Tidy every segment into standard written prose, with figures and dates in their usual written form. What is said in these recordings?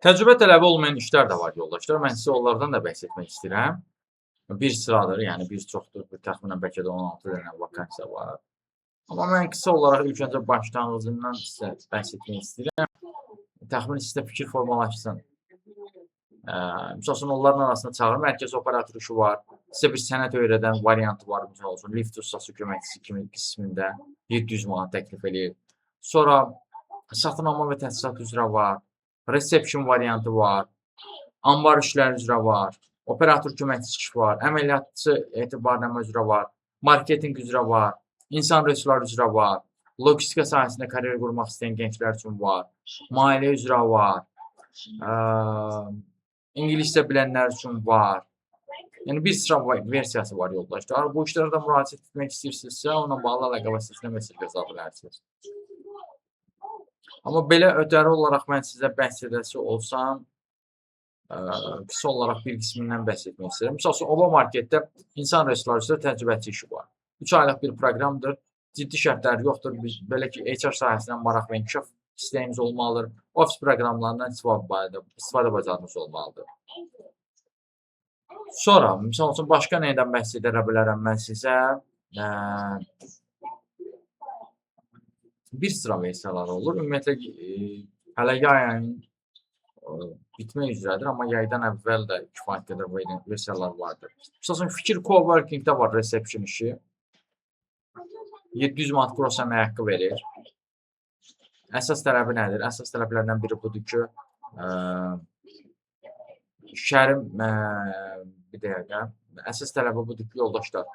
Təcrübə tələbi olmayan işlər də var yoldaşlar. Mən sizə onlardan da bəhs etmək istəyirəm. Bir sıradır, yəni bir çoxdur, bir təxminən bəlkə də 16 dənə vakansiya var. Amma mən qısa olaraq ilk öncə başlanğıcından sizə bəhs etmək istəyirəm. Təxmini sizdə fikir formalaşsın. Misal üçün, onların arasında çağrı mərkəzi operatoru işi var. Sizə bir sənət öyrədən variantı var, misal üçün, lift ustası köməkçisi kimi qismində 700 manat təklif eləyir. Sonra satın alma və təchizat üzrə var. Reception variantı var. Anbar işləri üzrə var. Operator köməkçisi işi var. Əməliyyatçı etibarnamə üzrə var. Marketinq üzrə var. İnsan resursları üzrə var. Logistika sahəsində kariyer qurmaq istəyən gənclər üçün var. Maliyyə üzrə var. İngiliscə bilənlər üçün var. Yəni bir sıra versiyası var yoldaşlar. Bu işlərə də müraciət etmək istəyirsinizsə, onunla bağlı əlaqə vasitəsilə mesaj yaza bilərsiniz. Amma belə ötəri olaraq mən sizə bəhs edəsi olsam, qısa olaraq bir qismindən bəhs etmək istəyirəm. Misal üçün, Oba Marketdə insan resursları üzrə təcrübəçi işi var. 3 aylıq bir proqramdır. Ciddi şərtləri yoxdur. Belə ki, HR sahəsindən maraq və inkişaf istəyiniz olmalıdır. Ofis proqramlarından istifadə bacarığınız olmalıdır. Sonra, misal üçün, başqa nəydən bəhs edə bilərəm mən sizə? Bir sıra versiyalar olur. Ümumiyyətlə, hələ yay ayının bitmək üzrədir, amma yaydan əvvəl də kifayət qədər versiyalar vardır. Misal üçün, Fikir Coworking-də var reception işi. 700 manat gross əmək haqqı verir. Əsas tələbi nədir? Əsas tələblərdən biri budur ki, şəhərin bir dəqiqə. Əsas tələbi budur ki, yoldaşlar,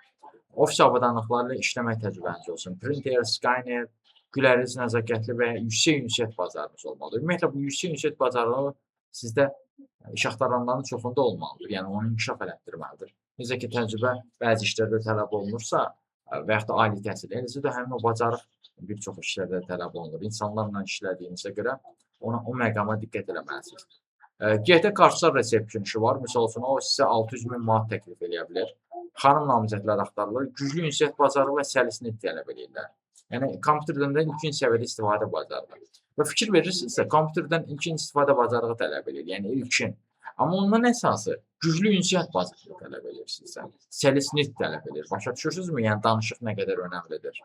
ofis avadanlıqları ilə işləmək təcrübəniz olsun. Printer, scanner, güləriz, nəzakətli və yüksək ünsiyyət bacarığınız olmalıdır. Ümumiyyətlə, bu yüksək ünsiyyət bacarığı sizdə iş axtaranların çoxunda olmalıdır. Yəni, onu inkişaf elətdirməlidir. Necə ki, təcrübə bəzi işlərdə tələb olunursa və yaxud da ali təhsil, eləcə də həmin o bacarıq bir çox işlərdə tələb olunur. İnsanlarla işlədiyinizə görə o məqama diqqət eləməlisiniz. GT kartlar resepsiyon işi var. Misal üçün, o sizə 600.000 manat təklif eləyə bilir. Xanım namizədlər axtarılır. Güclü ünsiyyət bacarığı və səlislik tələb edirlər. Yəni, kompüterdən ilkin səviyyədə istifadə bacarığı. Və fikir verirsinizsə, kompüterdən ilkin istifadə bacarığı tələb edir. Yəni, ilkin. Amma ondan əsası güclü ünsiyyət bacarığı tələb edirsinizsə, səlislik tələb edir. Başa düşürsünüzmü? Yəni, danışıq nə qədər önəmlidir.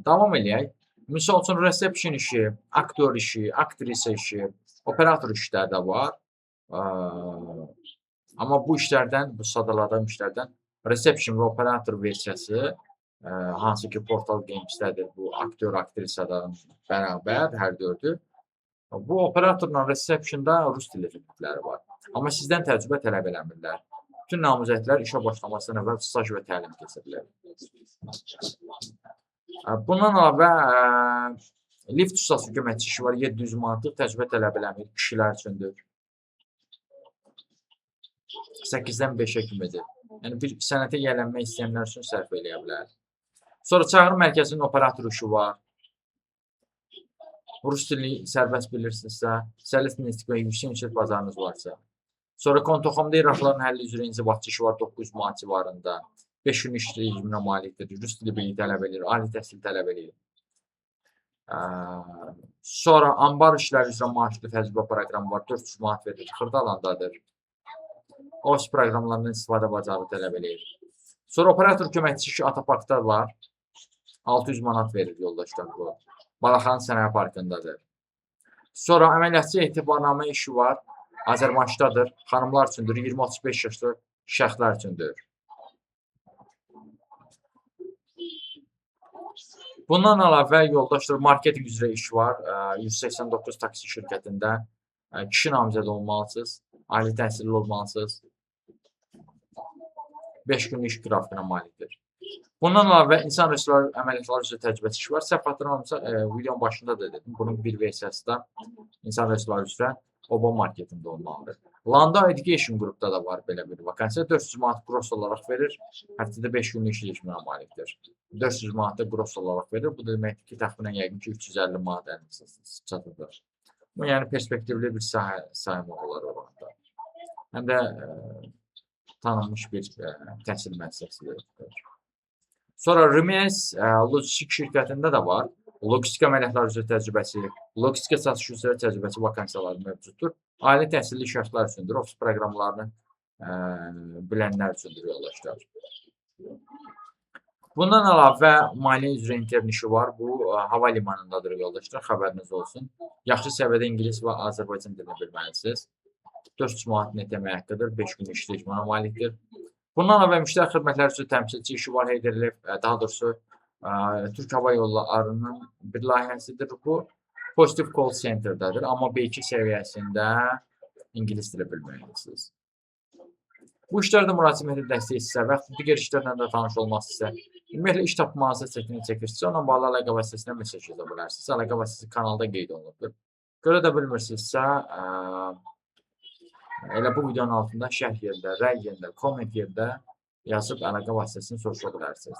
Davam eləyək. Misal üçün, reception işi, aktör işi, aktrisa işi, operator işləri də var. Amma bu işlərdən, bu sadaladığım işlərdən reception və operator versiyası, hansı ki, Portal Games'dədir, bu aktör, aktrisadan bərabər, hər dördü. Bu operatorla receptionda rus dili təklifikləri var. Amma sizdən təcrübə tələb eləmirlər. Bütün namizədlər işə başlamasından əvvəl staj və təlim keçirilər. Bundan əlavə, lift ustası köməkçi işi var, 700 manatlıq təcrübə tələb eləmir, kişilər üçündür. 8-dən 5-ə kimidir. Yəni, bir sənətə yiyələnmək istəyənlər üçün sərf eləyə bilər. Sonra çağrı mərkəzinin operator işi var. Rus dilini sərbəst bilirsinizsə, səlis linguistik və yüksək ünsiyyət bacarığınız varsa. Sonra kontoxomda iraqların həlli üzrə inzibatçı işi var 900 manat civarında. 5 gün iş rejiminə malikdir. Rus dili bilgi tələb edir, ali təhsil tələb edir. Sonra anbar işləri üzrə maaşlı təcrübə proqramı var. 400 manat verir, xırda alandadır. Ofis proqramlarından istifadə bacarığı tələb edir. Sonra operator köməkçisi işi Ataparkda var. 600 manat verir yoldaşlar bu. Balaxanı Sənaye Parkındadır. Sonra əməliyyatçı etibarnamə işi var. Azərbaycandadır. Xanımlar üçündür. 20-35 yaşlı şəxslər üçündür. Bundan əlavə yoldaşlar marketinq üzrə iş var. 189 taksi şirkətində kişi namizədi olmalısınız. Ali təhsilli olmalısınız. 5 gün iş qrafikinə malikdir. Bundan əlavə insan resursları əməliyyatları üzrə təcrübəçi iş var. Səhv xatırlamıramsa, videonun başında da dedim. Bunun bir versiyası da insan resursları üzrə Oba Marketində olmalıdır. Landa Education qrupda da var belə bir vakansiya. 400 manat gross olaraq verir. Həftədə 5 günlük iş rejiminə malikdir. 400 manat da gross olaraq verir. Bu deməkdir ki, təxminən yəqin ki, 350 manat əlinizə çatır. Bu, yəni perspektivli bir saymaq olar oranda. Həm də tanınmış bir təhsil müəssisəsidir. Sonra Rimes lojistik şirkətində də var. Logistika əməliyyatları üzrə təcrübəsi, logistika satışı üzrə təcrübəsi vakansiyaları mövcuddur. Ali təhsilli şəxslər üçündür, ofis proqramlarını bilənlər üçündür yoldaşlar. Bundan əlavə maliyyə üzrə intern işi var. Bu hava limanındadır yoldaşlar, xəbəriniz olsun. Yaxşı səviyyədə ingilis və Azərbaycan dilini bilməlisiniz. 400 manat net əmək haqqıdır, 5 gün iş tecrübənə malikdir. Bundan əlavə müştəri xidmətləri üzrə təmsilçi işi var, Heydər Əliyev, daha doğrusu Türk Hava Yollarının bir layihəsidir bu. Positive Call Center'dadır, amma B2 səviyyəsində ingilis dili bilməlisiniz. Bu işlərdə müraciət edib dəstək istəsə və digər işlərlə də tanış olmaq istəsə, ümumiyyətlə iş tapmanızda çətinlik çəkirsinizsə, onunla bağlı əlaqə vasitəsilə mesaj yaza bilərsiniz. Əlaqə vasitəsi kanalda qeyd olunubdur. Görə də bilmirsinizsə, elə bu videonun altında şərh yerində, rəy yerində, komment yerində yazıb əlaqə vasitəsini soruşa bilərsiniz.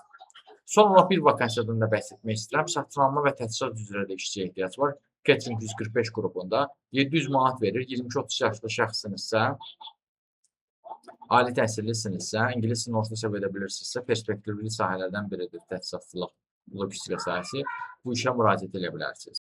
Son olaraq bir vakansiyadan da bəhs etmək istəyirəm. Satışlanma və təchizat üzrə də işçiyə ehtiyac var. Catering 145 qrupunda 700 manat verir. 22-30 yaşlı şəxssinizsə, ali təhsillisinizsə, ingilis dilini orta səviyyədə bilirsinizsə, perspektivli sahələrdən biridir təchizatçılıq, logistika sahəsi. Bu işə müraciət edə bilərsiniz.